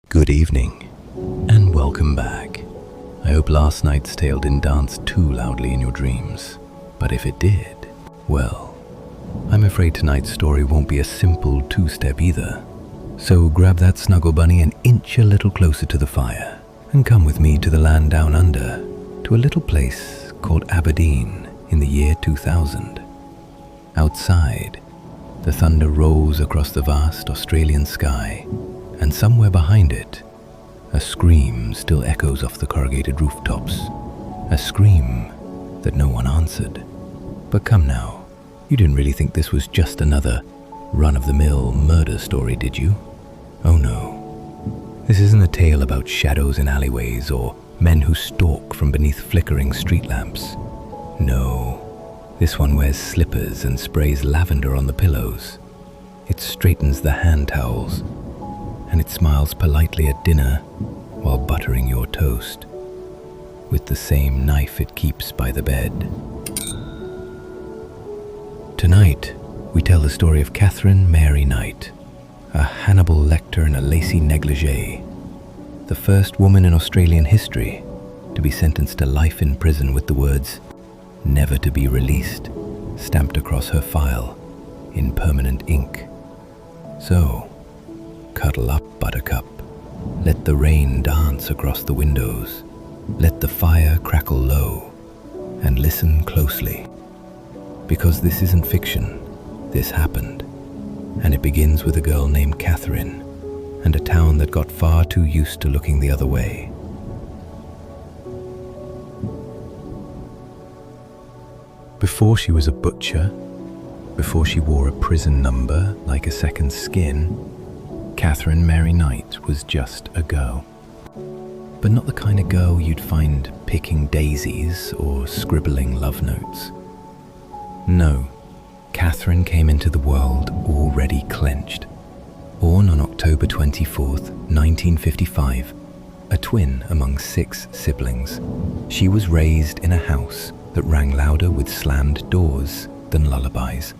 Good evening, and welcome back. I hope last night's tale didn't dance too loudly in your dreams, but if it did, well, I'm afraid tonight's story won't be a simple two-step either. So grab that snuggle bunny and inch a little closer to the fire, and come with me to the land down under, to a little place called Aberdeen in the year 2000. Outside, the thunder rolls across the vast Australian sky, and somewhere behind it, a scream still echoes off the corrugated rooftops. A scream that no one answered. But come now, you didn't really think this was just another run-of-the-mill murder story, did you? Oh no. This isn't a tale about shadows in alleyways or men who stalk from beneath flickering street lamps. No, this one wears slippers and sprays lavender on the pillows. It straightens the hand towels, and it smiles politely at dinner while buttering your toast with the same knife it keeps by the bed. Tonight, we tell the story of Katherine Mary Knight, a Hannibal Lecter in a lacy negligee, the first woman in Australian history to be sentenced to life in prison with the words, "Never to be released," stamped across her file in permanent ink. So, cuddle up, buttercup. Let the rain dance across the windows. Let the fire crackle low, and listen closely. Because this isn't fiction, this happened. And it begins with a girl named Katherine, and a town that got far too used to looking the other way. Before she was a butcher, before she wore a prison number like a second skin, Katherine Mary Knight was just a girl. But not the kind of girl you'd find picking daisies or scribbling love notes. No, Katherine came into the world already clenched. Born on October 24th, 1955, a twin among 6 siblings, she was raised in a house that rang louder with slammed doors than lullabies.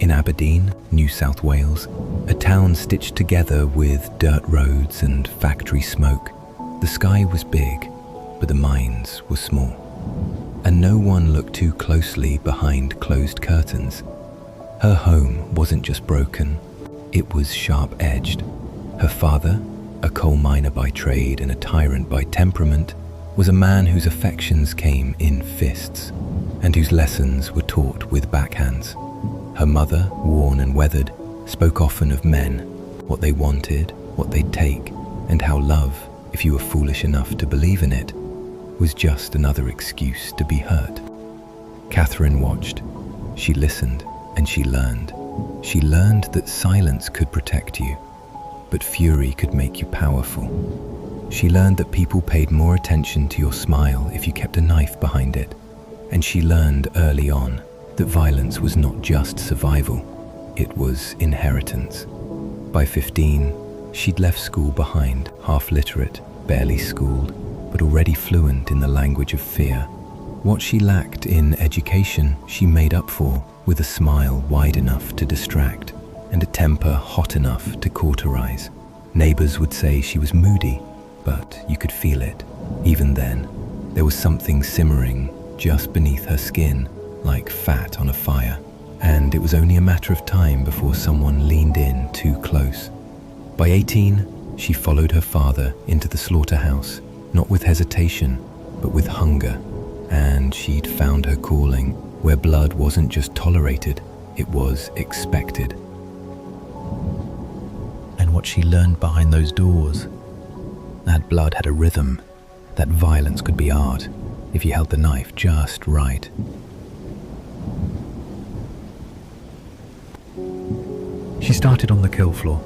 In Aberdeen, New South Wales, a town stitched together with dirt roads and factory smoke, the sky was big, but the minds were small. And no one looked too closely behind closed curtains. Her home wasn't just broken, it was sharp-edged. Her father, a coal miner by trade and a tyrant by temperament, was a man whose affections came in fists, and whose lessons were taught with backhands. Her mother, worn and weathered, spoke often of men, what they wanted, what they'd take, and how love, if you were foolish enough to believe in it, was just another excuse to be hurt. Katherine watched. She listened, and she learned. She learned that silence could protect you, but fury could make you powerful. She learned that people paid more attention to your smile if you kept a knife behind it. And she learned early on that violence was not just survival, it was inheritance. By 15, she'd left school behind, half literate, barely schooled, but already fluent in the language of fear. What she lacked in education, she made up for with a smile wide enough to distract and a temper hot enough to cauterize. Neighbors would say she was moody, but you could feel it. Even then, there was something simmering just beneath her skin, like fat on a fire, and it was only a matter of time before someone leaned in too close. By 18, she followed her father into the slaughterhouse, not with hesitation, but with hunger, and she'd found her calling, where blood wasn't just tolerated, it was expected. And what she learned behind those doors, that blood had a rhythm, that violence could be art, if you held the knife just right. She started on the kill floor,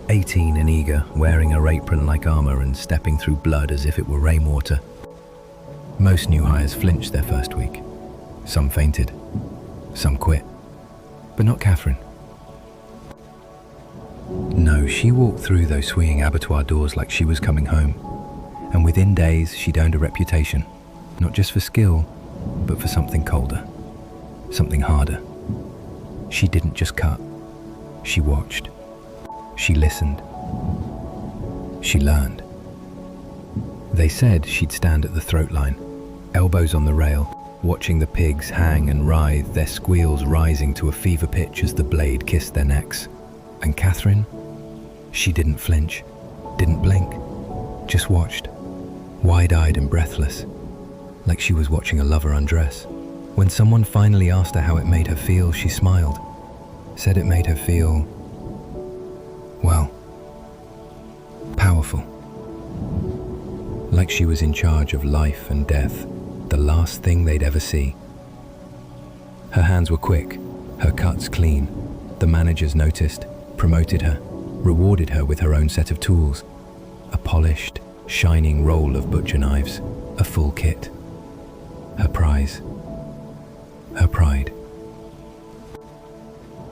18 and eager, wearing her apron like armor and stepping through blood as if it were rainwater. Most new hires flinched their first week. Some fainted, some quit, but not Katherine. No, she walked through those swinging abattoir doors like she was coming home, and within days she'd earned a reputation, not just for skill, but for something colder, something harder. She didn't just cut. She watched. She listened. she learned. They said she'd stand at the throat line, elbows on the rail, watching the pigs hang and writhe, their squeals rising to a fever pitch as the blade kissed their necks. And Katherine? She didn't flinch, didn't blink, just watched, wide-eyed and breathless, like she was watching a lover undress. When someone finally asked her how it made her feel, she smiled, said it made her feel, well, powerful. Like she was in charge of life and death, the last thing they'd ever see. Her hands were quick, her cuts clean. The managers noticed, promoted her, rewarded her with her own set of tools. A polished, shining roll of butcher knives, a full kit. Her prize. Her pride.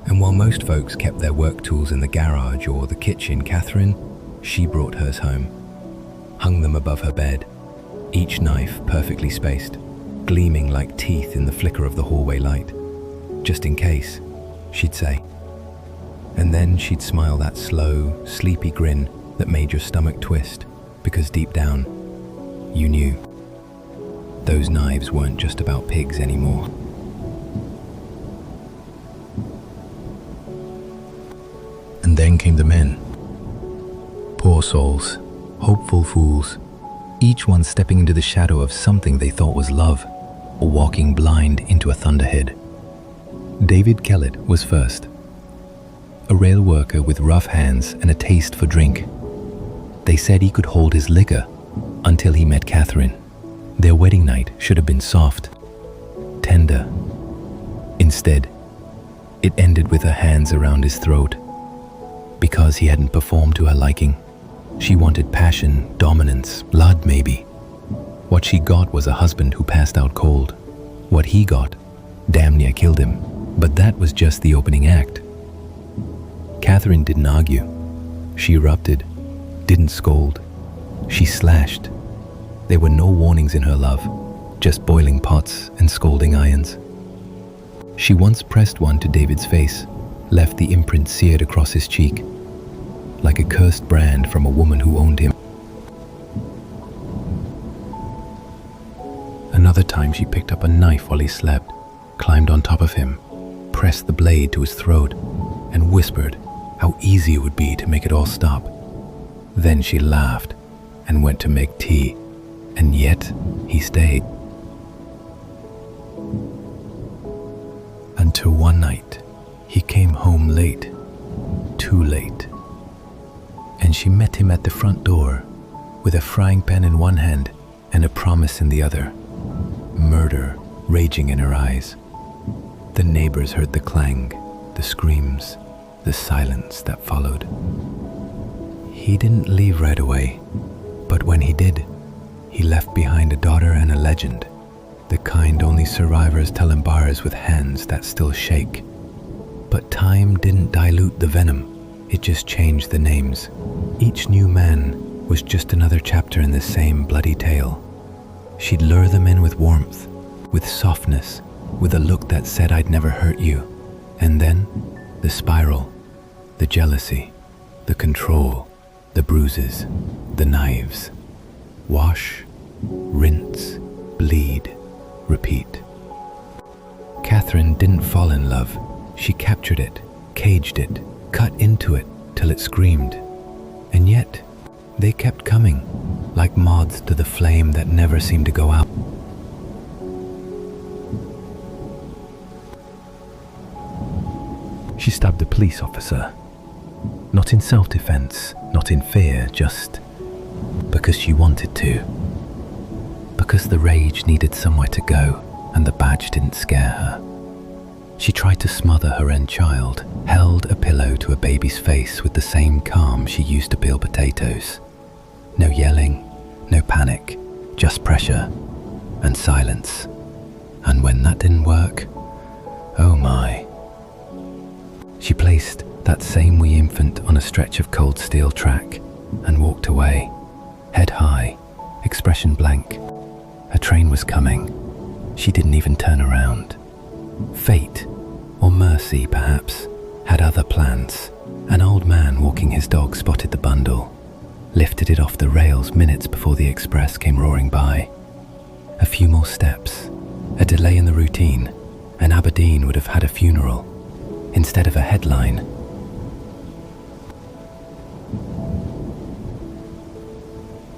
And while most folks kept their work tools in the garage or the kitchen, Katherine, she brought hers home, hung them above her bed, each knife perfectly spaced, gleaming like teeth in the flicker of the hallway light. Just in case, she'd say. And then she'd smile that slow, sleepy grin that made your stomach twist, because deep down, you knew those knives weren't just about pigs anymore. And then came the men. Poor souls, hopeful fools, each one stepping into the shadow of something they thought was love, or walking blind into a thunderhead. David Kellett was first. A rail worker with rough hands and a taste for drink. They said he could hold his liquor until he met Katherine. Their wedding night should have been soft, tender. Instead, it ended with her hands around his throat. Because he hadn't performed to her liking, she wanted passion, dominance, blood maybe. What she got was a husband who passed out cold. What he got damn near killed him. But that was just the opening act. Katherine didn't argue. She erupted, didn't scold. She slashed. There were no warnings in her love, just boiling pots and scolding irons. She once pressed one to David's face, left the imprint seared across his cheek, like a cursed brand from a woman who owned him. Another time she picked up a knife while he slept, climbed on top of him, pressed the blade to his throat, and whispered how easy it would be to make it all stop. Then she laughed and went to make tea, and yet he stayed. Until one night, he came home late, too late. And she met him at the front door, with a frying pan in one hand and a promise in the other, murder raging in her eyes. The neighbors heard the clang, the screams, the silence that followed. He didn't leave right away, but when he did, he left behind a daughter and a legend, the kind only survivors tell in bars with hands that still shake. But time didn't dilute the venom. It just changed the names. Each new man was just another chapter in the same bloody tale. She'd lure them in with warmth, with softness, with a look that said, "I'd never hurt you." And then, the spiral, the jealousy, the control, the bruises, the knives. Wash, rinse, bleed, repeat. Katherine didn't fall in love. She captured it, caged it, cut into it till it screamed. And yet, they kept coming, like moths to the flame that never seemed to go out. She stabbed a police officer. Not in self-defense, not in fear, just because she wanted to. Because the rage needed somewhere to go, and the badge didn't scare her. She tried to smother her own child, held a pillow to a baby's face with the same calm she used to peel potatoes. No yelling, no panic, just pressure and silence. And when that didn't work, oh my. She placed that same wee infant on a stretch of cold steel track and walked away, head high, expression blank. A train was coming. She didn't even turn around. Fate, or mercy perhaps, had other plans. An old man walking his dog spotted the bundle. lifted it off the rails minutes before the express came roaring by. A few more steps, a delay in the routine, and Aberdeen would have had a funeral instead of a headline.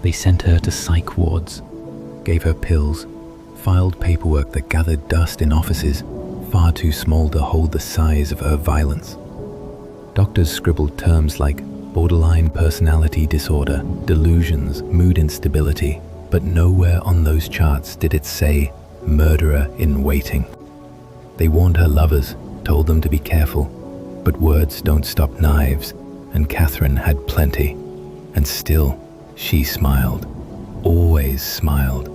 They sent her to psych wards, gave her pills, filed paperwork that gathered dust in offices far too small to hold the size of her violence. Doctors scribbled terms like borderline personality disorder, delusions, mood instability, but nowhere on those charts did it say murderer in waiting. They warned her lovers, told them to be careful, but words don't stop knives, and Katherine had plenty, and still she smiled, always smiled.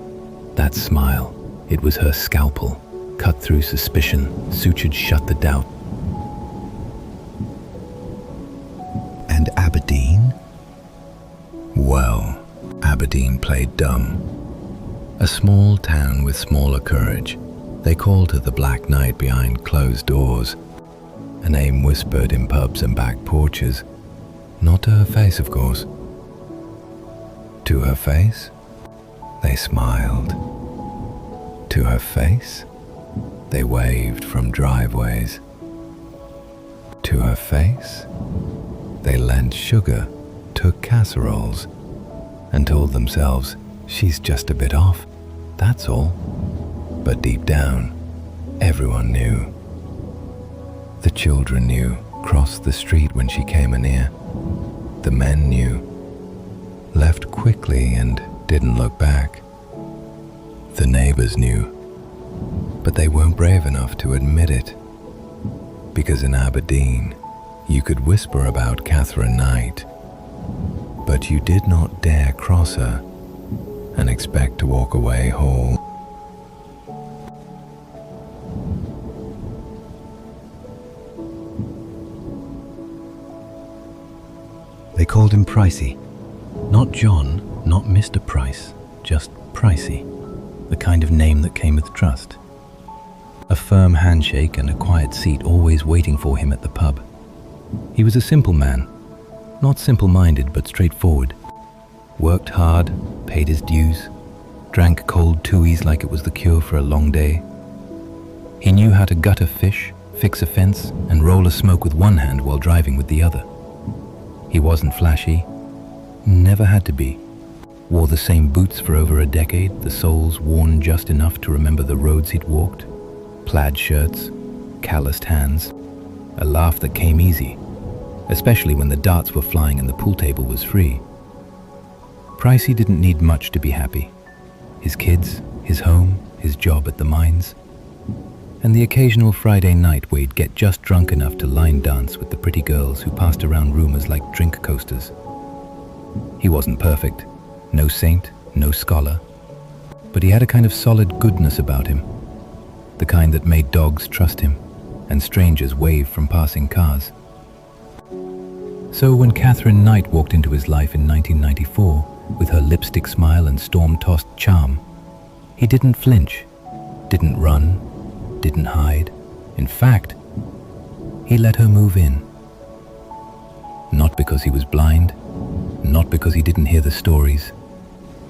That smile, it was her scalpel, cut through suspicion, sutured shut the doubt. And Aberdeen? Well, Aberdeen played dumb. A small town with smaller courage. They called her the Black Knight behind closed doors. A name whispered in pubs and back porches. Not to her face, of course. To her face, they smiled. To her face, they waved from driveways. To her face, they lent sugar, took casseroles, and told themselves, she's just a bit off, that's all. But deep down, everyone knew. The children knew, crossed the street when she came anear. The men knew, left quickly and didn't look back. The neighbors knew, but they weren't brave enough to admit it. Because in Aberdeen, you could whisper about Katherine Knight, but you did not dare cross her and expect to walk away whole. They called him Pricey. Not John, not Mr. Price, just Pricey, the kind of name that came with trust. A firm handshake and a quiet seat always waiting for him at the pub. He was a simple man, not simple-minded but straightforward. Worked hard, paid his dues, drank cold tuies like it was the cure for a long day. He knew how to gut a fish, fix a fence, and roll a smoke with one hand while driving with the other. He wasn't flashy, never had to be. Wore the same boots for over a decade, the soles worn just enough to remember the roads he'd walked. Plaid shirts, calloused hands, a laugh that came easy, especially when the darts were flying and the pool table was free. Pricey didn't need much to be happy. His kids, his home, his job at the mines, and the occasional Friday night where he'd get just drunk enough to line dance with the pretty girls who passed around rumors like drink coasters. He wasn't perfect, no saint, no scholar, but he had a kind of solid goodness about him, the kind that made dogs trust him and strangers wave from passing cars. So when Katherine Knight walked into his life in 1994 with her lipstick smile and storm-tossed charm, he didn't flinch, didn't run, didn't hide. In fact, he let her move in. Not because he was blind, not because he didn't hear the stories,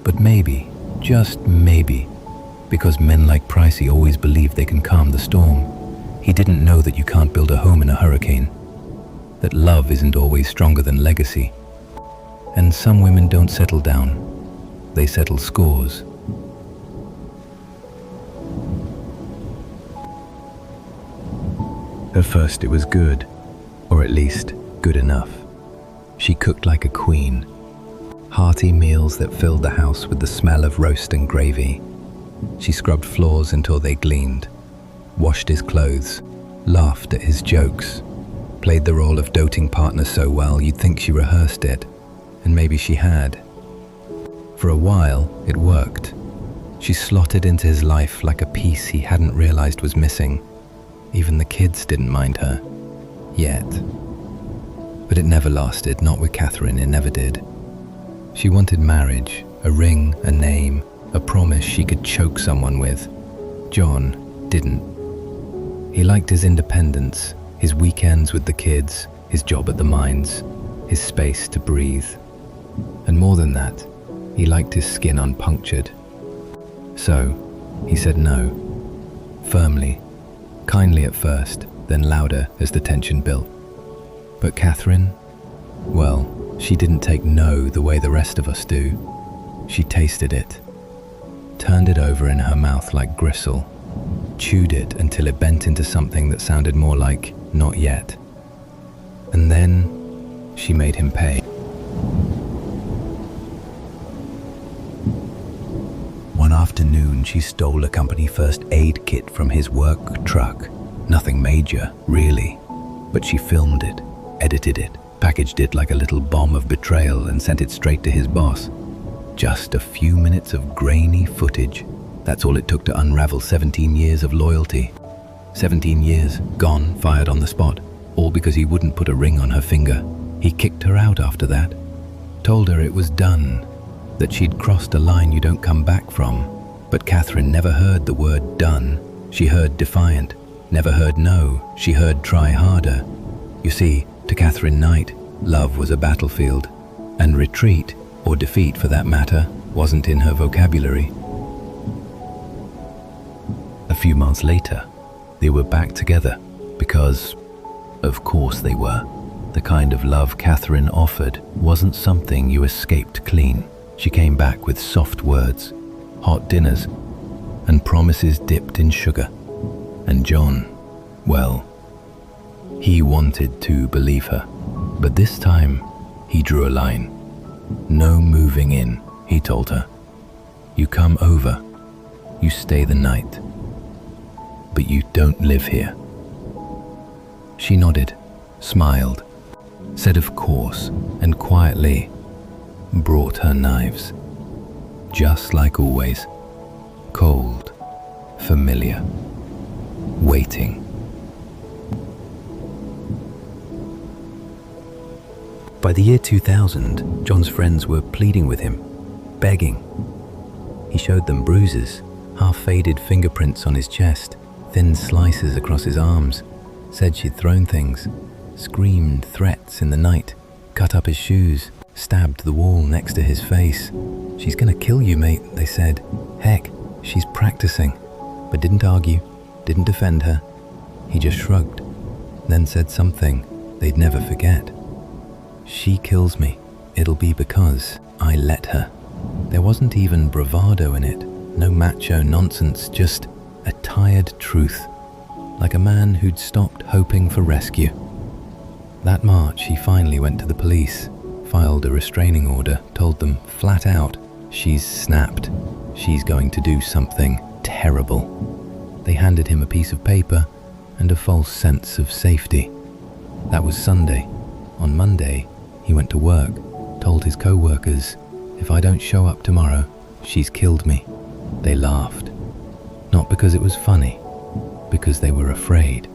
but maybe, just maybe, because men like Pricey always believe they can calm the storm. He didn't know that you can't build a home in a hurricane, that love isn't always stronger than legacy. And some women don't settle down, they settle scores. At first it was good, or at least good enough. She cooked like a queen. Hearty meals that filled the house with the smell of roast and gravy. She scrubbed floors until they gleamed, washed his clothes, laughed at his jokes, played the role of doting partner so well you'd think she rehearsed it, and maybe she had. For a while, it worked. She slotted into his life like a piece he hadn't realized was missing. Even the kids didn't mind her. Yet. But it never lasted, not with Katherine, it never did. She wanted marriage, a ring, a name, a promise she could choke someone with. John didn't. He liked his independence, his weekends with the kids, his job at the mines, his space to breathe. And more than that, he liked his skin unpunctured. So, he said no, firmly, kindly at first, then louder as the tension built. But Katherine, well, she didn't take no the way the rest of us do. She tasted it, turned it over in her mouth like gristle, chewed it until it bent into something that sounded more like not yet. And then she made him pay. One afternoon, she stole a company first aid kit from his work truck. Nothing major, really, but she filmed it, edited it, packaged it like a little bomb of betrayal and sent it straight to his boss. Just a few minutes of grainy footage. That's all it took to unravel 17 years of loyalty. 17 years, gone, fired on the spot, all because he wouldn't put a ring on her finger. He kicked her out after that, told her it was done, that she'd crossed a line you don't come back from. But Katherine never heard the word done. She heard defiant, never heard no, she heard try harder. You see, to Katherine Knight, love was a battlefield, and retreat, or defeat for that matter, wasn't in her vocabulary. A few months later, they were back together, because, of course they were. The kind of love Katherine offered wasn't something you escaped clean. She came back with soft words, hot dinners, and promises dipped in sugar. And John, well, he wanted to believe her, but this time he drew a line. No moving in, he told her. You come over, you stay the night, but you don't live here. She nodded, smiled, said of course, and quietly brought her knives. Just like always, cold, familiar, waiting. By the year 2000, John's friends were pleading with him, begging. He showed them bruises, half-faded fingerprints on his chest, thin slices across his arms, said she'd thrown things, screamed threats in the night, cut up his shoes, stabbed the wall next to his face. She's gonna kill you, mate, they said. Heck, she's practicing. But didn't argue, didn't defend her. He just shrugged, then said something they'd never forget. She kills me, it'll be because I let her. There wasn't even bravado in it, no macho nonsense, just a tired truth, like a man who'd stopped hoping for rescue. That March, he finally went to the police, filed a restraining order, told them flat out, she's snapped, she's going to do something terrible. They handed him a piece of paper and a false sense of safety. That was Sunday. On Monday, he went to work, told his co-workers, if I don't show up tomorrow, she's killed me. They laughed. Not because it was funny, because they were afraid.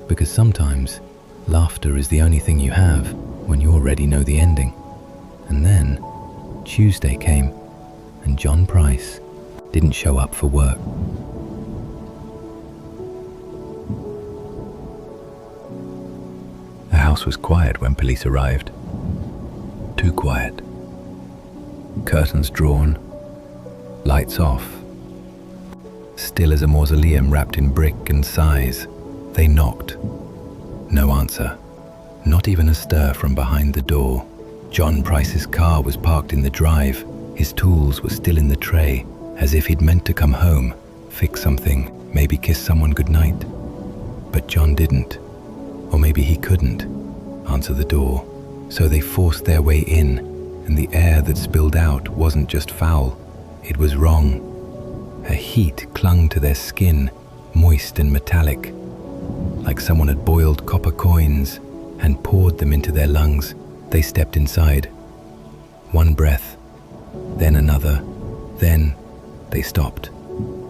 Because sometimes, laughter is the only thing you have when you already know the ending. And then, Tuesday came, and John Price didn't show up for work. The house was quiet when police arrived. Too quiet. Curtains drawn, lights off. Still as a mausoleum wrapped in brick and size. They knocked. No answer. Not even a stir from behind the door. John Price's car was parked in the drive. His tools were still in the tray, as if he'd meant to come home, fix something, maybe kiss someone goodnight. But John didn't. Or maybe he couldn't answer the door. So they forced their way in, and the air that spilled out wasn't just foul, it was wrong. A heat clung to their skin, moist and metallic, like someone had boiled copper coins and poured them into their lungs. They stepped inside. One breath, then another, then they stopped.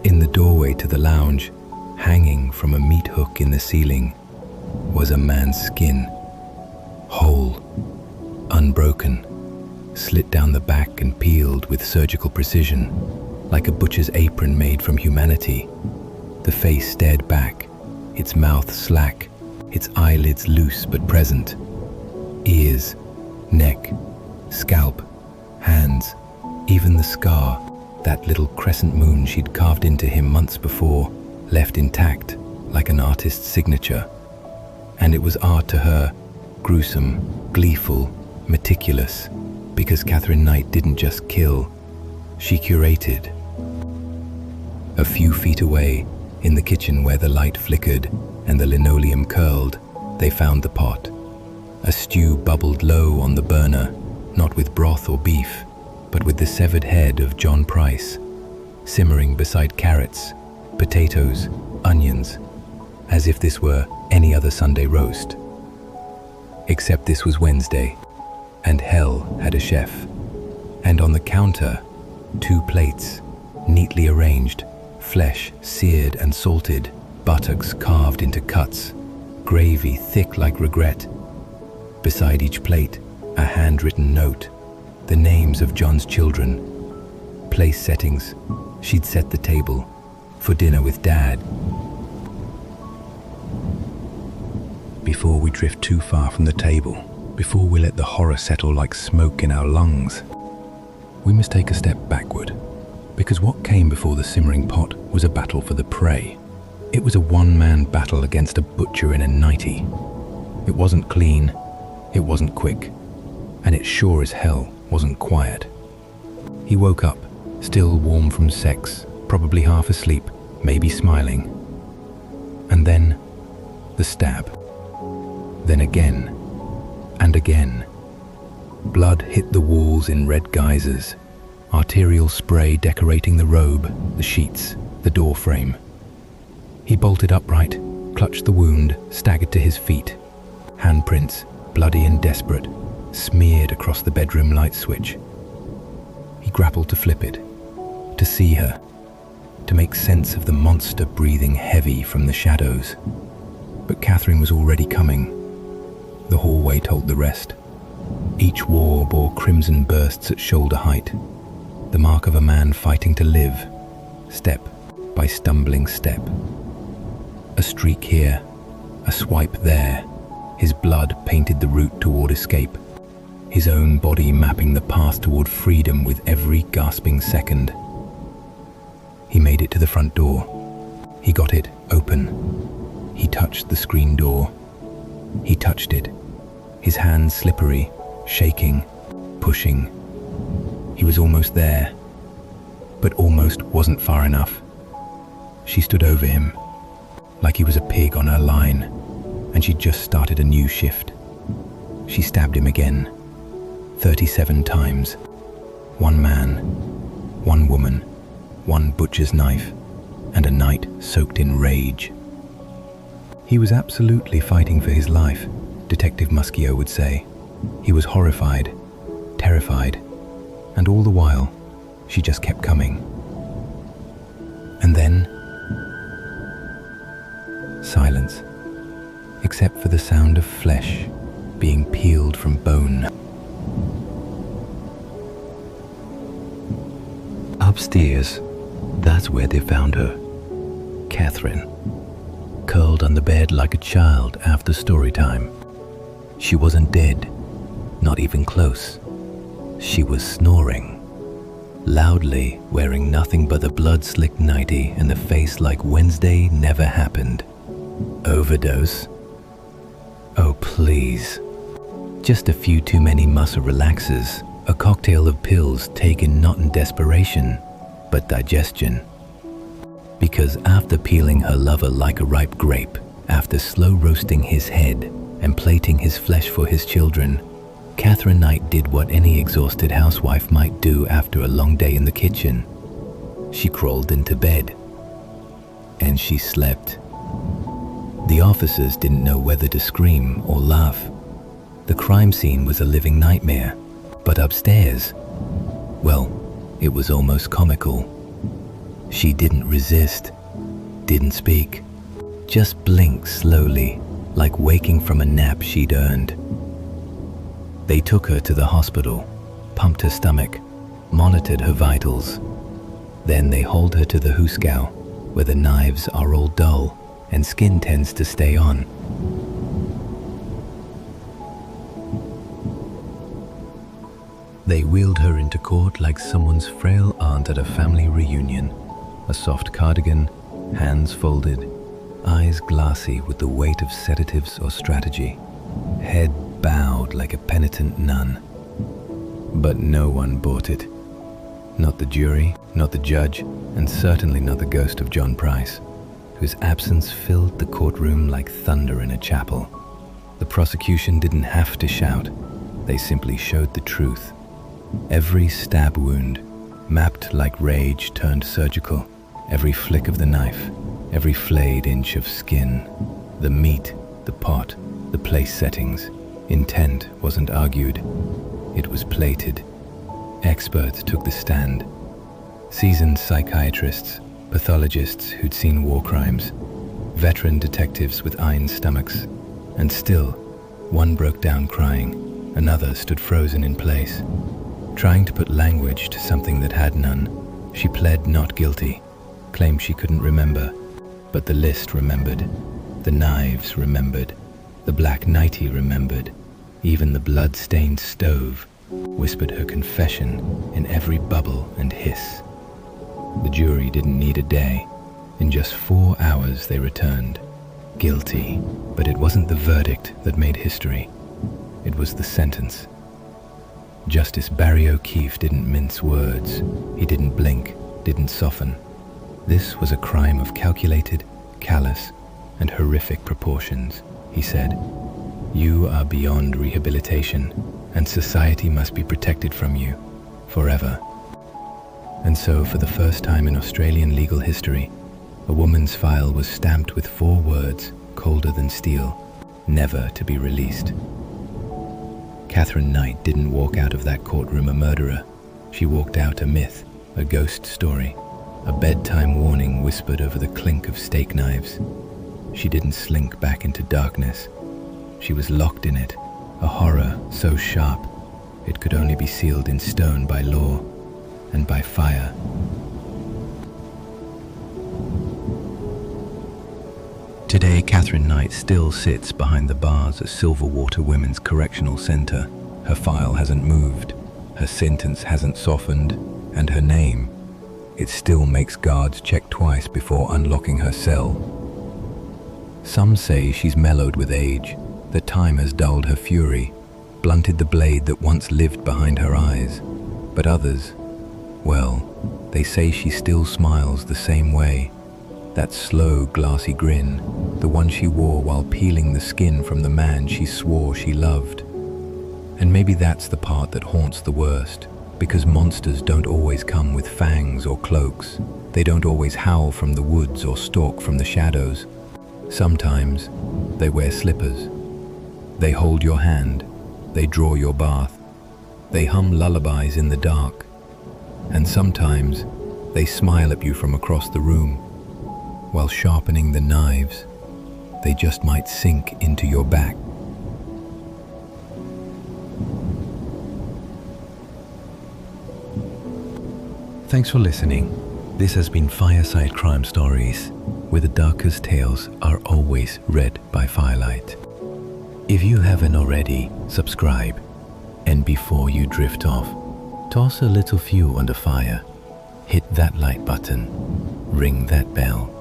In the doorway to the lounge, hanging from a meat hook in the ceiling, was a man's skin, whole, unbroken, slit down the back and peeled with surgical precision, like a butcher's apron made from humanity. The face stared back, its mouth slack, its eyelids loose but present. Ears, neck, scalp, hands, even the scar, that little crescent moon she'd carved into him months before, left intact like an artist's signature. And it was art to her, gruesome, gleeful, meticulous, because Katherine Knight didn't just kill, she curated. A few feet away, in the kitchen where the light flickered and the linoleum curled, they found the pot. A stew bubbled low on the burner, not with broth or beef, but with the severed head of John Price, simmering beside carrots, potatoes, onions, as if this were any other Sunday roast. Except this was Wednesday, and hell had a chef. And on the counter, 2 plates, neatly arranged, flesh seared and salted, buttocks carved into cuts, gravy thick like regret. Beside each plate, a handwritten note, the names of John's children, place settings. She'd set the table for dinner with Dad. Before we drift too far from the table, before we let the horror settle like smoke in our lungs, we must take a step backward, because what came before the simmering pot was a battle for the prey. It was a one-man battle against a butcher in a nightie. It wasn't clean, it wasn't quick, and it sure as hell wasn't quiet. He woke up, still warm from sex, probably half asleep, maybe smiling. And then, the stab. Then again, and again. Blood hit the walls in red geysers, arterial spray decorating the robe, the sheets, the door frame. He bolted upright, clutched the wound, staggered to his feet. Handprints, bloody and desperate, smeared across the bedroom light switch. He grappled to flip it, to see her, to make sense of the monster breathing heavy from the shadows. But Katherine was already coming. The hallway told the rest. Each wall bore crimson bursts at shoulder height, the mark of a man fighting to live, step by stumbling step. A streak here, a swipe there, his blood painted the route toward escape, his own body mapping the path toward freedom with every gasping second. He made it to the front door. He got it open. He touched the screen door. He touched it, his hands slippery, shaking, pushing. He was almost there, but almost wasn't far enough. She stood over him, like he was a pig on her line, and she'd just started a new shift. She stabbed him again, 37 times. One man, one woman, one butcher's knife, and a night soaked in rage. He was absolutely fighting for his life, Detective Muschio would say. He was horrified, terrified, and all the while, she just kept coming. And then, silence, except for the sound of flesh being peeled from bone. Upstairs, that's where they found her. Katherine, curled on the bed like a child after story time. She wasn't dead, not even close. She was snoring, loudly, wearing nothing but a blood-slicked nightie and a face like Wednesday never happened. Overdose? Oh, please. Just a few too many muscle relaxers, a cocktail of pills taken not in desperation, but digestion. Because after peeling her lover like a ripe grape, after slow roasting his head and plating his flesh for his children, Katherine Knight did what any exhausted housewife might do after a long day in the kitchen. She crawled into bed. And she slept. The officers didn't know whether to scream or laugh. The crime scene was a living nightmare, but upstairs, well, it was almost comical. She didn't resist, didn't speak, just blinked slowly, like waking from a nap she'd earned. They took her to the hospital, pumped her stomach, monitored her vitals. Then they hauled her to the Hooskow, where the knives are all dull and skin tends to stay on. They wheeled her into court like someone's frail aunt at a family reunion. A soft cardigan, hands folded, eyes glassy with the weight of sedatives or strategy, head bowed like a penitent nun. But no one bought it. Not the jury, not the judge, and certainly not the ghost of John Price, whose absence filled the courtroom like thunder in a chapel. The prosecution didn't have to shout. They simply showed the truth. Every stab wound, mapped like rage turned surgical, every flick of the knife, every flayed inch of skin, the meat, the pot, the place settings. Intent wasn't argued. It was plated. Experts took the stand. Seasoned psychiatrists, pathologists who'd seen war crimes, veteran detectives with iron stomachs. And still, one broke down crying, another stood frozen in place. Trying to put language to something that had none, she pled not guilty, claimed she couldn't remember. But the list remembered, the knives remembered, the black nightie remembered, even the blood-stained stove whispered her confession in every bubble and hiss. The jury didn't need a day. In just 4 hours they returned. Guilty, but it wasn't the verdict that made history. It was the sentence. Justice Barry O'Keefe didn't mince words. He didn't blink, didn't soften. This was a crime of calculated, callous, and horrific proportions, he said. You are beyond rehabilitation, and society must be protected from you, forever. And so, for the first time in Australian legal history, a woman's file was stamped with 4 words, colder than steel, never to be released. Katherine Knight didn't walk out of that courtroom a murderer. She walked out a myth, a ghost story, a bedtime warning whispered over the clink of steak knives. She didn't slink back into darkness. She was locked in it, a horror so sharp it could only be sealed in stone by law and by fire. Today, Katherine Knight still sits behind the bars at Silverwater Women's Correctional Center. Her file hasn't moved, her sentence hasn't softened, and her name, it still makes guards check twice before unlocking her cell. Some say she's mellowed with age, that time has dulled her fury, blunted the blade that once lived behind her eyes. But others, well, they say she still smiles the same way. That slow, glassy grin, the one she wore while peeling the skin from the man she swore she loved. And maybe that's the part that haunts the worst, because monsters don't always come with fangs or cloaks. They don't always howl from the woods or stalk from the shadows. Sometimes they wear slippers. They hold your hand. They draw your bath. They hum lullabies in the dark. And sometimes they smile at you from across the room. While sharpening the knives, they just might sink into your back. Thanks for listening. This has been Fireside Crime Stories, where the darkest tales are always read by Firelight. If you haven't already, subscribe. And before you drift off, toss a little fuel on the fire. Hit that like button. Ring that bell.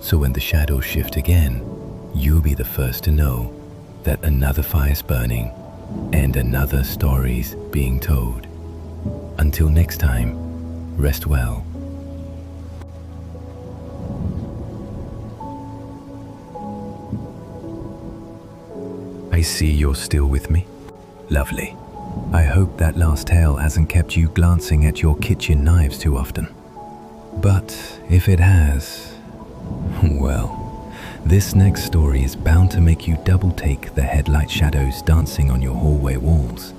So when the shadows shift again, you'll be the first to know that another fire's burning and another story's being told. Until next time, rest well. I see you're still with me. Lovely. I hope that last tale hasn't kept you glancing at your kitchen knives too often. But if it has, well, this next story is bound to make you double take the headlight shadows dancing on your hallway walls.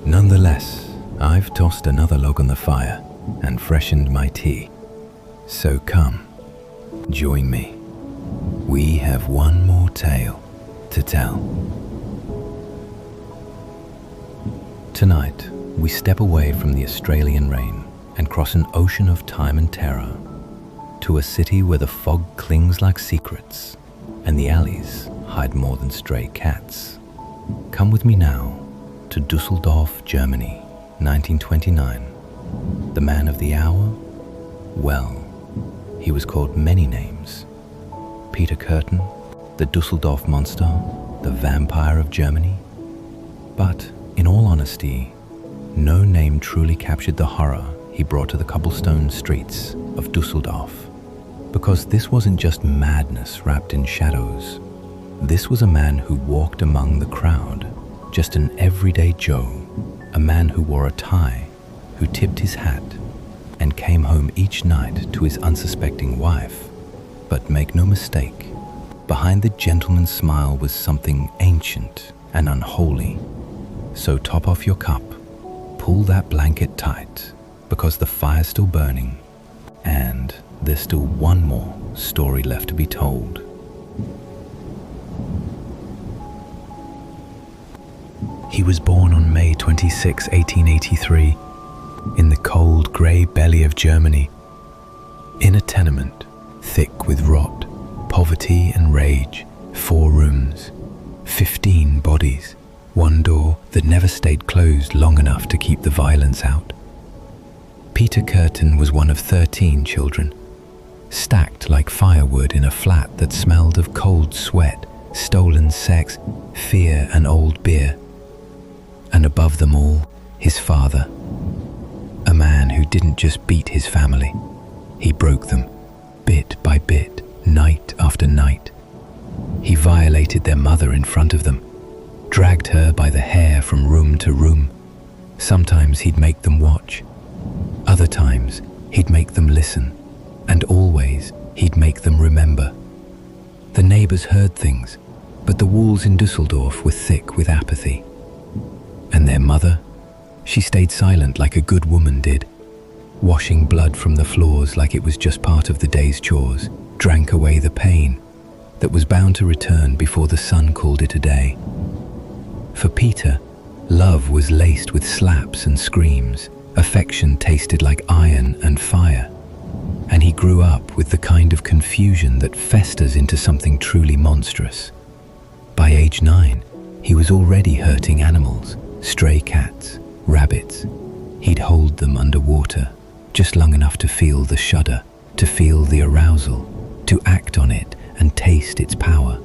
Nonetheless, I've tossed another log on the fire and freshened my tea. So come, join me. We have one more tale to tell. Tonight, we step away from the Australian rain and cross an ocean of time and terror to a city where the fog clings like secrets and the alleys hide more than stray cats. Come with me now to Düsseldorf, Germany, 1929. The man of the hour? Well, he was called many names. Peter Kürten, the Düsseldorf monster, the Vampire of Germany. But, in all honesty, no name truly captured the horror he brought to the cobblestone streets of Düsseldorf. Because this wasn't just madness wrapped in shadows. This was a man who walked among the crowd, just an everyday Joe, a man who wore a tie, who tipped his hat, and came home each night to his unsuspecting wife. But make no mistake, behind the gentleman's smile was something ancient and unholy. So top off your cup, pull that blanket tight, because the fire's still burning, and there's still one more story left to be told. He was born on May 26, 1883, in the cold grey belly of Germany, in a tenement, thick with rot, poverty and rage, 4 rooms, 15 bodies, 1 door that never stayed closed long enough to keep the violence out. Peter Kürten was one of 13 children, stacked like firewood in a flat that smelled of cold sweat, stolen sex, fear and old beer. And above them all, his father, a man who didn't just beat his family, he broke them, bit by bit, night after night. He violated their mother in front of them, dragged her by the hair from room to room. Sometimes he'd make them watch, other times he'd make them listen, and always he'd make them remember. The neighbors heard things, but the walls in Düsseldorf were thick with apathy. And their mother? She stayed silent like a good woman did, washing blood from the floors like it was just part of the day's chores, drank away the pain that was bound to return before the sun called it a day. For Peter, love was laced with slaps and screams, affection tasted like iron and fire, and he grew up with the kind of confusion that festers into something truly monstrous. By age 9, he was already hurting animals, stray cats, rabbits. He'd hold them underwater, just long enough to feel the shudder, to feel the arousal, to act on it and taste its power.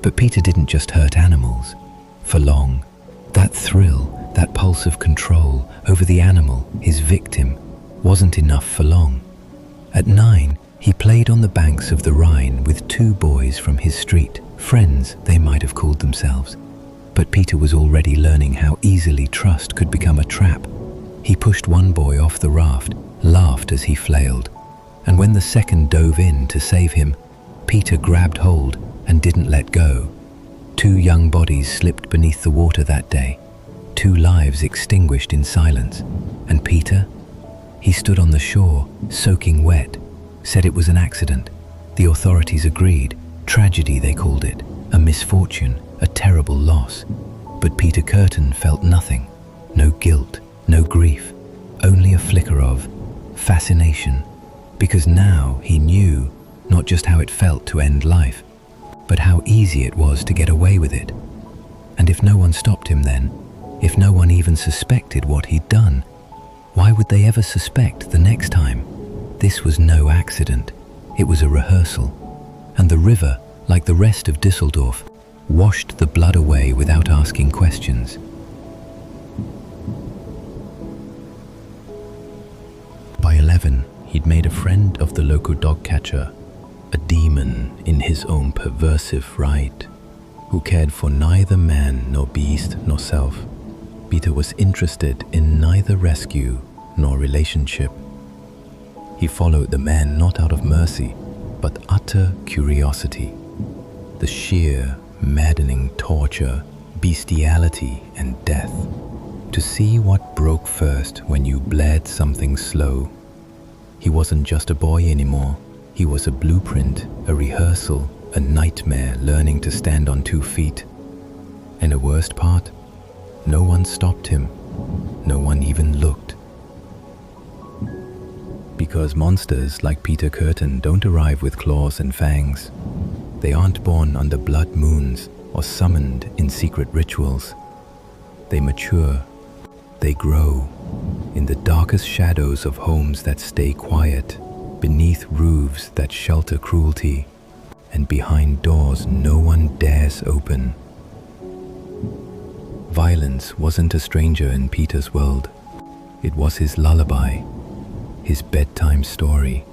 But Peter didn't just hurt animals. For long, that thrill, that pulse of control over the animal, his victim, wasn't enough for long. At 9, he played on the banks of the Rhine with 2 boys from his street, friends they might have called themselves. But Peter was already learning how easily trust could become a trap. He pushed one boy off the raft, laughed as he flailed, and when the second dove in to save him, Peter grabbed hold and didn't let go. 2 young bodies slipped beneath the water that day, 2 lives extinguished in silence. And Peter? He stood on the shore, soaking wet, said it was an accident. The authorities agreed. Tragedy, they called it, a misfortune, a terrible loss. But Peter Kürten felt nothing, no guilt, no grief, only a flicker of fascination, because now he knew not just how it felt to end life, but how easy it was to get away with it. And if no one stopped him then, if no one even suspected what he'd done, why would they ever suspect the next time? This was no accident, it was a rehearsal. And the river, like the rest of Düsseldorf, washed the blood away without asking questions. By 11, he'd made a friend of the local dog catcher, a demon in his own perversive right, who cared for neither man nor beast nor self. Peter was interested in neither rescue nor relationship. He followed the man not out of mercy, but utter curiosity. The sheer, maddening torture, bestiality, and death. To see what broke first when you bled something slow. He wasn't just a boy anymore. He was a blueprint, a rehearsal, a nightmare learning to stand on 2 feet. And the worst part? No one stopped him. No one even looked. Because monsters like Peter Kürten don't arrive with claws and fangs. They aren't born under blood moons or summoned in secret rituals. They mature They grow in the darkest shadows of homes that stay quiet, beneath roofs that shelter cruelty, and behind doors no one dares open. Violence wasn't a stranger in Peter's world. It was his lullaby, his bedtime story,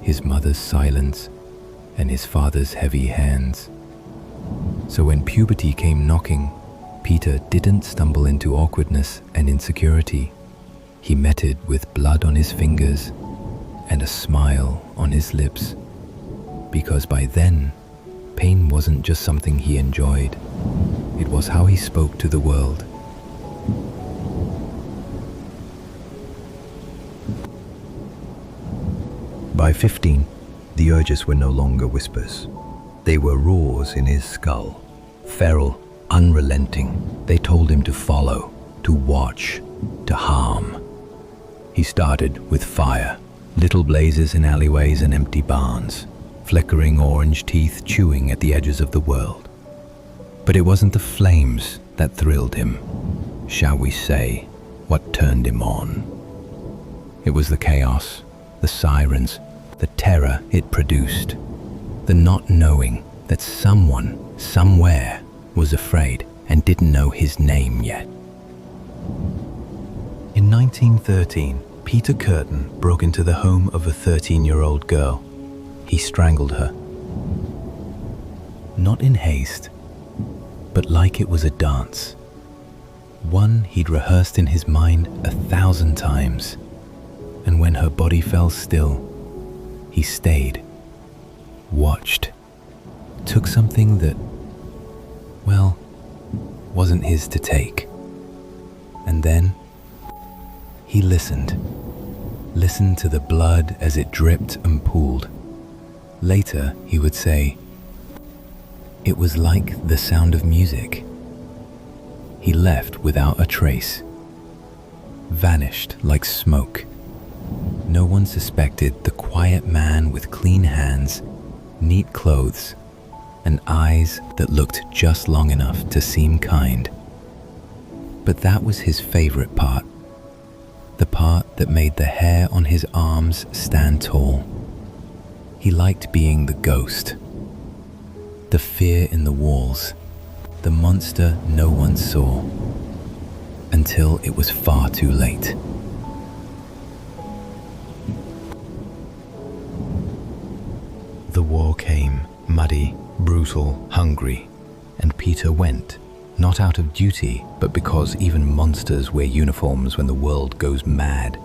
his mother's silence, and his father's heavy hands. So when puberty came knocking, Peter didn't stumble into awkwardness and insecurity. He met it with blood on his fingers and a smile on his lips, because by then, pain wasn't just something he enjoyed. It was how he spoke to the world. By 15, the urges were no longer whispers. They were roars in his skull, feral, unrelenting. They told him to follow, to watch, to harm. He started with fire, little blazes in alleyways and empty barns, flickering orange teeth chewing at the edges of the world. But it wasn't the flames that thrilled him, shall we say, what turned him on. It was the chaos, the sirens, the terror it produced, the not knowing that someone, somewhere, was afraid and didn't know his name yet. In 1913, Peter Kürten broke into the home of a 13-year-old girl. He strangled her. Not in haste, but like it was a dance. One he'd rehearsed in his mind 1,000 times. And when her body fell still, he stayed, watched, took something that, well, wasn't his to take. And then he listened to the blood as it dripped and pooled. Later, he would say, it was like the sound of music. He left without a trace, vanished like smoke. No one suspected the quiet man with clean hands, neat clothes, and eyes that looked just long enough to seem kind. But that was his favorite part, the part that made the hair on his arms stand tall. He liked being the ghost, the fear in the walls, the monster no one saw, until it was far too late. The war came, muddy, brutal, hungry, and Peter went, not out of duty, but because even monsters wear uniforms when the world goes mad.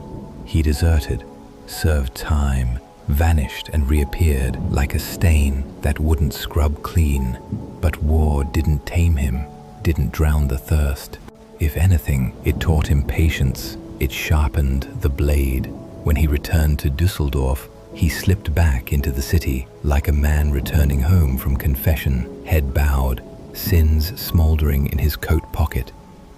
He deserted, served time, vanished and reappeared like a stain that wouldn't scrub clean. But war didn't tame him, didn't drown the thirst. If anything, it taught him patience, it sharpened the blade. When he returned to Düsseldorf, he slipped back into the city like a man returning home from confession, head bowed, sins smoldering in his coat pocket.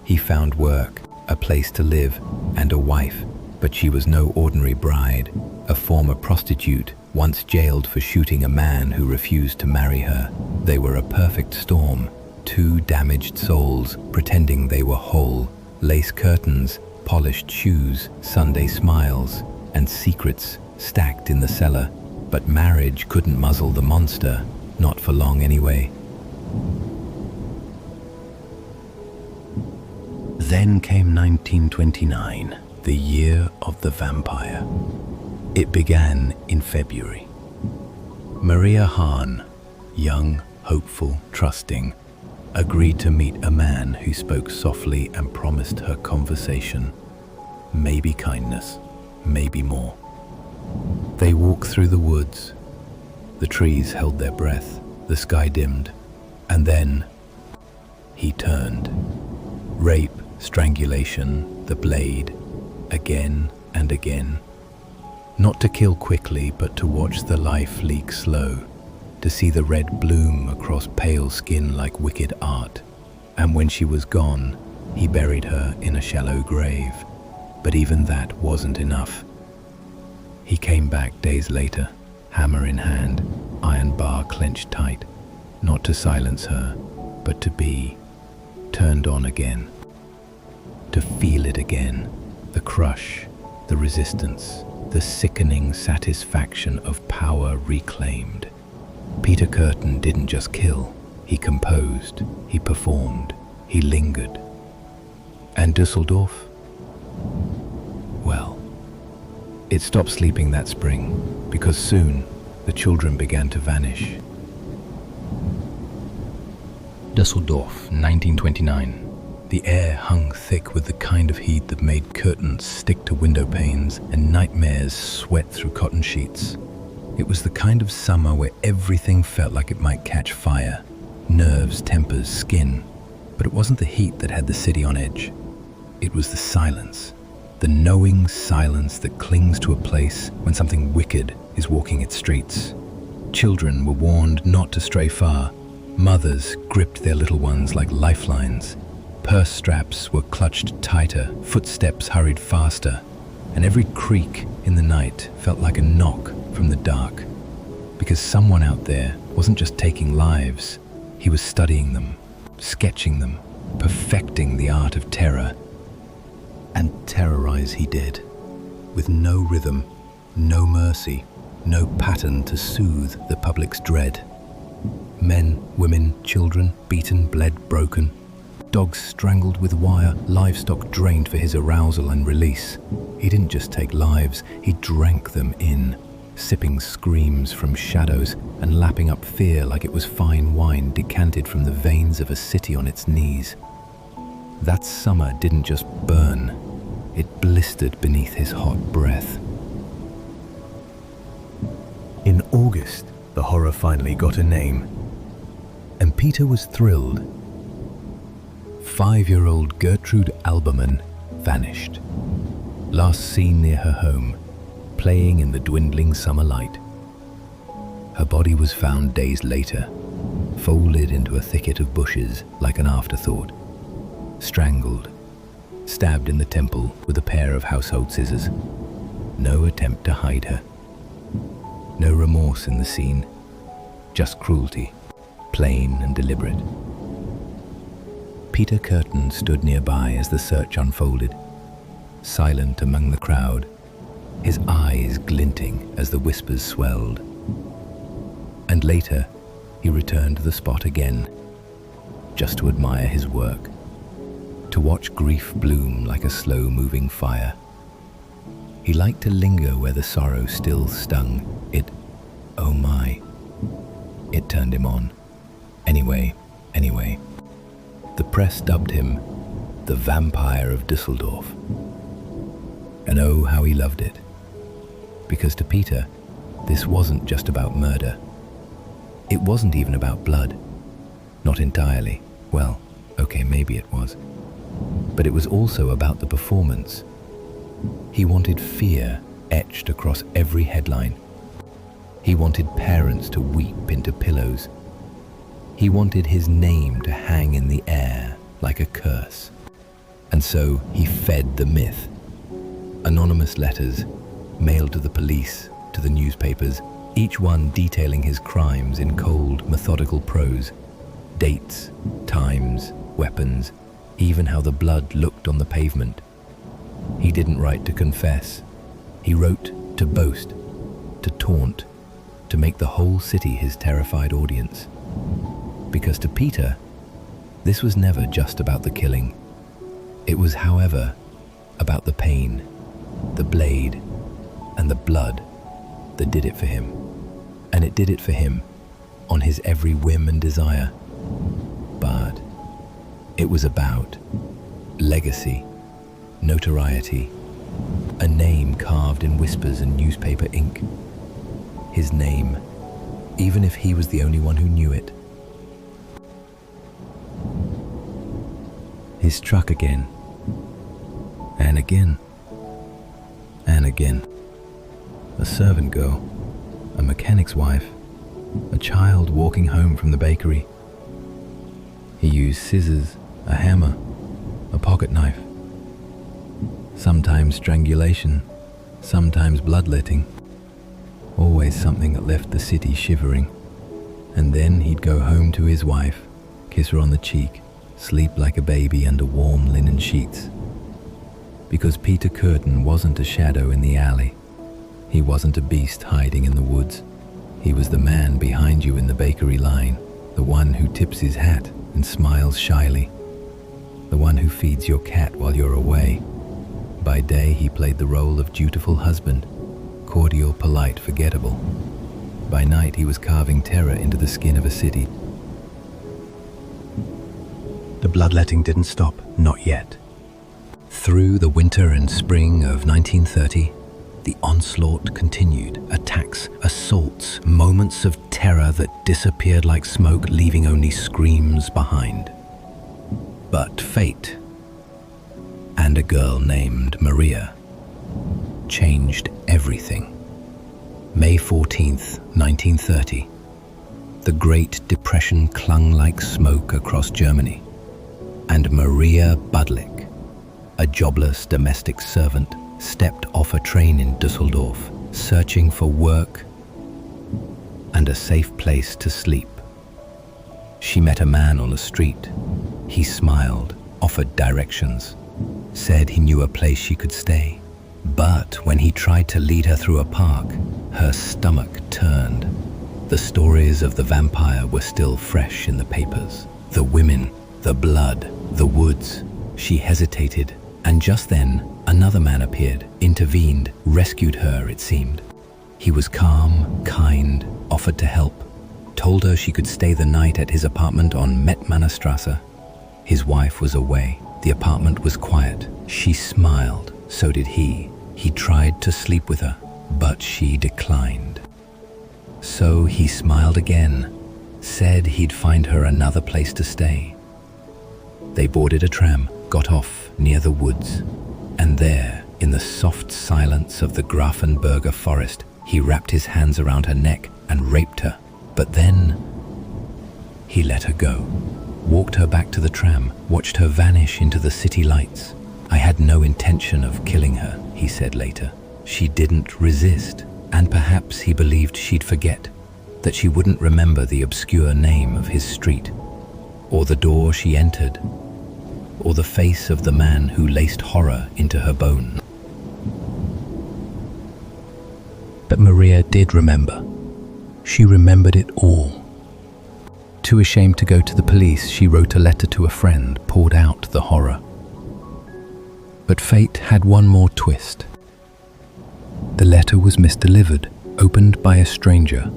He found work, a place to live, and a wife, but she was no ordinary bride, a former prostitute, once jailed for shooting a man who refused to marry her. They were a perfect storm, two damaged souls pretending they were whole, lace curtains, polished shoes, Sunday smiles, and secrets stacked in the cellar. But marriage couldn't muzzle the monster, not for long anyway. Then came 1929, the year of the vampire. It began in February. Maria Hahn, young, hopeful, trusting, agreed to meet a man who spoke softly and promised her conversation, maybe kindness, maybe more. They walked through the woods. The trees held their breath, the sky dimmed, and then he turned. Rape, strangulation, the blade, again and again. Not to kill quickly, but to watch the life leak slow, to see the red bloom across pale skin like wicked art. And when she was gone, he buried her in a shallow grave. But even that wasn't enough. He came back days later, hammer in hand, iron bar clenched tight, not to silence her, but to be turned on again. to feel it again. The crush, the resistance, the sickening satisfaction of power reclaimed. Peter Kürten didn't just kill, he composed, he performed, he lingered. And Düsseldorf? Well, it stopped sleeping that spring, because soon the children began to vanish. Düsseldorf, 1929. The air hung thick with the kind of heat that made curtains stick to window panes and nightmares sweat through cotton sheets. It was the kind of summer where everything felt like it might catch fire. Nerves, tempers, skin. But it wasn't the heat that had the city on edge. It was the silence. The knowing silence that clings to a place when something wicked is walking its streets. Children were warned not to stray far. Mothers gripped their little ones like lifelines. Purse straps were clutched tighter, footsteps hurried faster, and every creak in the night felt like a knock from the dark. Because someone out there wasn't just taking lives, he was studying them, sketching them, perfecting the art of terror. And terrorize he did, with no rhythm, no mercy, no pattern to soothe the public's dread. Men, women, children, beaten, bled, broken. Dogs strangled with wire, livestock drained for his arousal and release. He didn't just take lives, he drank them in, sipping screams from shadows and lapping up fear like it was fine wine decanted from the veins of a city on its knees. That summer didn't just burn, it blistered beneath his hot breath. In August, the horror finally got a name, and Peter was thrilled. 5-year-old Gertrude Alberman vanished. Last seen near her home, playing in the dwindling summer light. Her body was found days later, folded into a thicket of bushes like an afterthought. Strangled, stabbed in the temple with a pair of household scissors. No attempt to hide her. No remorse in the scene, just cruelty, plain and deliberate. Peter Kürten stood nearby as the search unfolded, silent among the crowd, his eyes glinting as the whispers swelled. And later, he returned to the spot again, just to admire his work, to watch grief bloom like a slow-moving fire. He liked to linger where the sorrow still stung. Oh my, it turned him on. Anyway. The press dubbed him the Vampire of Düsseldorf. And oh, how he loved it. Because to Peter, this wasn't just about murder. It wasn't even about blood. Not entirely. Well, okay, maybe it was. But it was also about the performance. He wanted fear etched across every headline. He wanted parents to weep into pillows. He wanted his name to hang in the air like a curse. And so he fed the myth. Anonymous letters, mailed to the police, to the newspapers, each one detailing his crimes in cold, methodical prose. Dates, times, weapons, even how the blood looked on the pavement. He didn't write to confess. He wrote to boast, to taunt, to make the whole city his terrified audience. Because to Peter, this was never just about the killing. It was, however, about the pain, the blade, and the blood that did it for him. And it did it for him, on his every whim and desire. But it was about legacy, notoriety, a name carved in whispers and newspaper ink. His name, even if he was the only one who knew it. He struck again, and again, and again. A servant girl, a mechanic's wife, a child walking home from the bakery. He used scissors, a hammer, a pocket knife. Sometimes strangulation, sometimes bloodletting. Always something that left the city shivering. And then he'd go home to his wife, kiss her on the cheek, sleep like a baby under warm linen sheets, Because Peter Kürten wasn't a shadow in the alley. He wasn't a beast hiding in the woods. He was the man behind you in the bakery line, the one who tips his hat and smiles shyly, the one who feeds your cat while you're away. By day, he played the role of dutiful husband, cordial, polite, forgettable. By night, he was carving terror into the skin of a city. The bloodletting didn't stop, not yet. Through the winter and spring of 1930, the onslaught continued. Attacks, assaults, moments of terror that disappeared like smoke, leaving only screams behind. But fate, and a girl named Maria, changed everything. May 14th, 1930. The Great Depression clung like smoke across Germany, and Maria Budlik, a jobless domestic servant, stepped off a train in Düsseldorf, searching for work and a safe place to sleep. She met a man on the street. He smiled, offered directions, said he knew a place she could stay. But when he tried to lead her through a park, her stomach turned. The stories of the vampire were still fresh in the papers. The women, the blood, the woods. She hesitated, and just then, another man appeared, intervened, rescued her, it seemed. He was calm, kind, offered to help, told her she could stay the night at his apartment on Mettmannerstrasse. His wife was away. The apartment was quiet. She smiled, so did he. He tried to sleep with her, but she declined. So he smiled again, said he'd find her another place to stay. They boarded a tram, got off near the woods, and there, in the soft silence of the Grafenberger forest, he wrapped his hands around her neck and raped her. But then he let her go, walked her back to the tram, watched her vanish into the city lights. I had no intention of killing her, he said later. She didn't resist, and perhaps he believed she'd forget, that she wouldn't remember the obscure name of his street, or the door she entered, or the face of the man who laced horror into her bone. But Maria did remember. She remembered it all. Too ashamed to go to the police, she wrote a letter to a friend, poured out the horror. But fate had one more twist. The letter was misdelivered, opened by a stranger,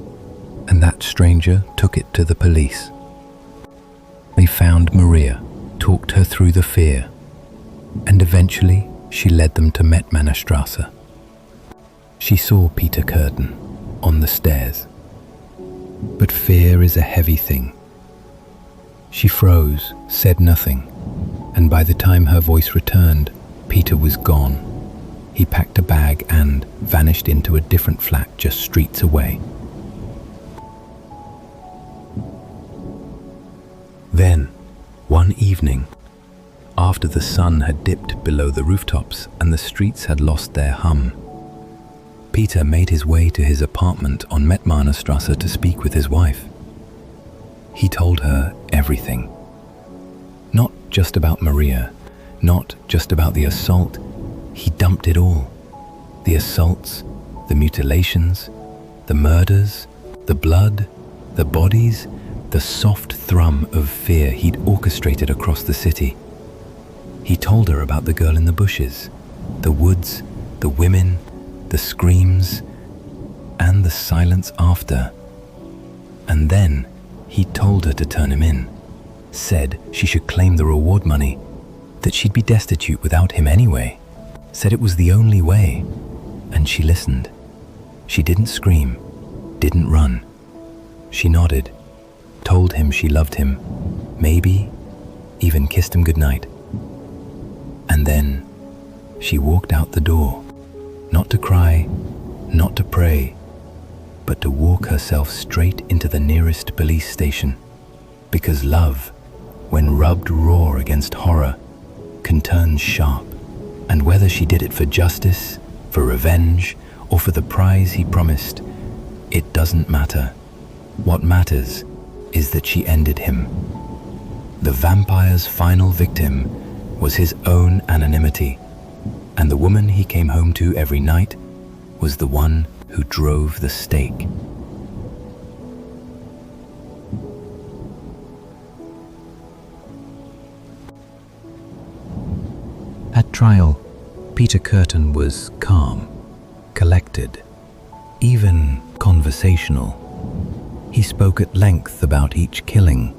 and that stranger took it to the police. They found Maria, talked her through the fear, and eventually she led them to Mettmannerstrasse. She saw Peter Kürten on the stairs. But fear is a heavy thing. She froze, said nothing, and by the time her voice returned, Peter was gone. He packed a bag and vanished into a different flat just streets away. Then, one evening, after the sun had dipped below the rooftops and the streets had lost their hum, Peter made his way to his apartment on Mettmannerstrasse to speak with his wife. He told her everything. Not just about Maria, not just about the assault. He dumped it all. The assaults, the mutilations, the murders, the blood, the bodies, the soft thrum of fear he'd orchestrated across the city. He told her about the girl in the bushes, the woods, the women, the screams, and the silence after. And then he told her to turn him in, said she should claim the reward money, that she'd be destitute without him anyway, said it was the only way, and she listened. She didn't scream, didn't run. She nodded, told him she loved him, maybe even kissed him goodnight. And then she walked out the door. Not to cry, not to pray, but to walk herself straight into the nearest police station. Because love, when rubbed raw against horror, can turn sharp. And whether she did it for justice, for revenge, or for the prize he promised, it doesn't matter. What matters is that she ended him. The vampire's final victim was his own anonymity, and the woman he came home to every night was the one who drove the stake. At trial, Peter Kürten was calm, collected, even conversational. He spoke at length about each killing,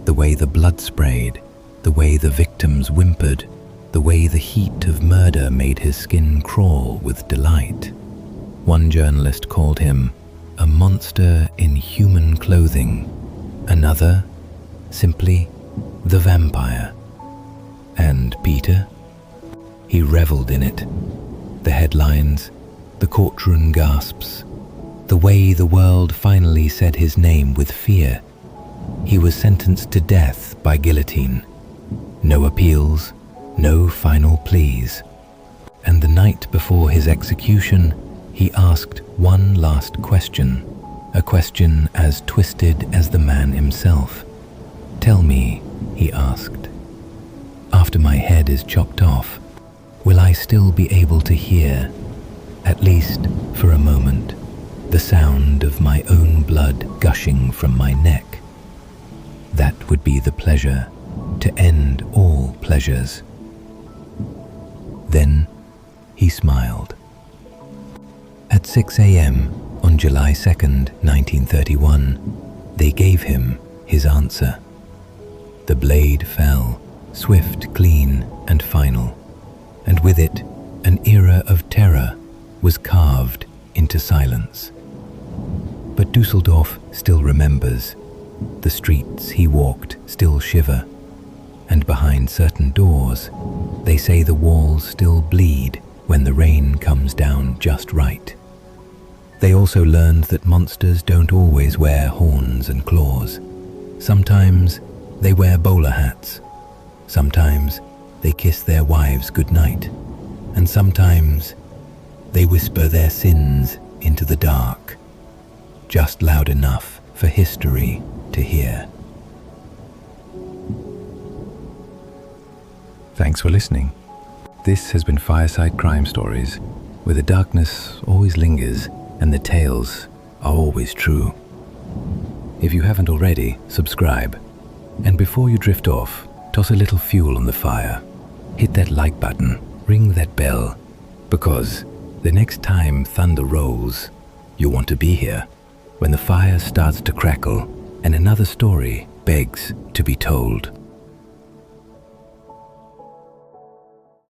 the way the blood sprayed, the way the victims whimpered, the way the heat of murder made his skin crawl with delight. One journalist called him a monster in human clothing, another simply the vampire. And Peter? He reveled in it. The headlines, the courtroom gasps, the way the world finally said his name with fear. He was sentenced to death by guillotine. No appeals, no final pleas. And the night before his execution, he asked one last question, a question as twisted as the man himself. "Tell me," he asked, "after my head is chopped off, will I still be able to hear, at least for a moment, the sound of my own blood gushing from my neck? That would be the pleasure, to end all pleasures." Then he smiled. At 6 a.m. on July 2nd, 1931, they gave him his answer. The blade fell, swift, clean, and final, and with it, an era of terror was carved into silence. But Düsseldorf still remembers. The streets he walked still shiver, and behind certain doors, they say the walls still bleed when the rain comes down just right. They also learned that monsters don't always wear horns and claws. Sometimes they wear bowler hats. Sometimes they kiss their wives goodnight. And sometimes they whisper their sins into the dark, just loud enough for history to hear. Thanks for listening. This has been Fireside Crime Stories, where the darkness always lingers and the tales are always true. If you haven't already, subscribe. And before you drift off, toss a little fuel on the fire. Hit that like button, ring that bell, because the next time thunder rolls, you'll want to be here when the fire starts to crackle and another story begs to be told.